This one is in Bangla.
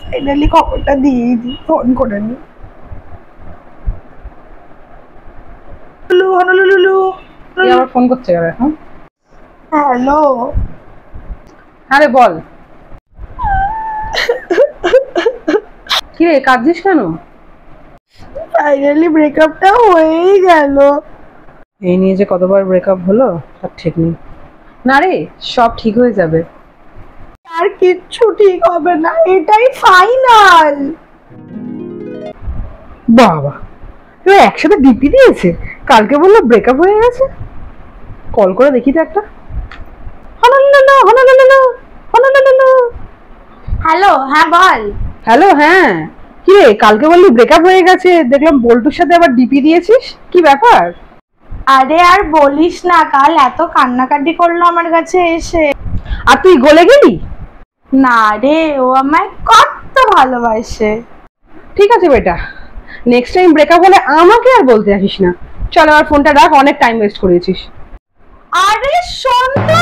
ফাইনালি খবরটা দিয়েই দিই, ফোন করে নি। লুলু হনুলুলু আবার ফোন করছে কেন এখন? হ্যালো। আরে বল, কি রে কাঁদছিস কেন? ফাইনালি ব্রেকআপটা হয়েই গেল। এই নিয়ে যে কতবার ব্রেকআপ হলো তার ঠিক নেই। না রে, সব ঠিক হয়ে যাবে। আর কিচ্ছু ঠিক হবে না, এটাই ফাইনাল। বাবা, এবার একসাথে ডিপি দিয়েছে, কালকে বললো ব্রেকআপ হয়ে গেছে। কল করে দেখি তো একটা। Honolulu Honolulu Honolulu. হ্যালো, হ্যাঁ বল। হ্যালো, হ্যাঁ। কি রে, কালকে বললি ব্রেকআপ হয়ে গেছে, দেখলাম বল্টুর সাথে আবার ডিপি দিয়েছিস, কি ব্যাপার? আরে আর বলিস না, কাল এত কান্নাকাটি করলো আমার কাছে এসে। আর তুই গলে গেলি? না রে, ও আমায় কত ভালোবাসে। ঠিক আছে বেটা, নেক্সট টাইম ব্রেকআপ হলে আমাকে আর বলতে আসিস না। চল আমার ফোনটা রাখ, অনেক টাইম ওয়েস্ট করেছিস। আরে শোন তো।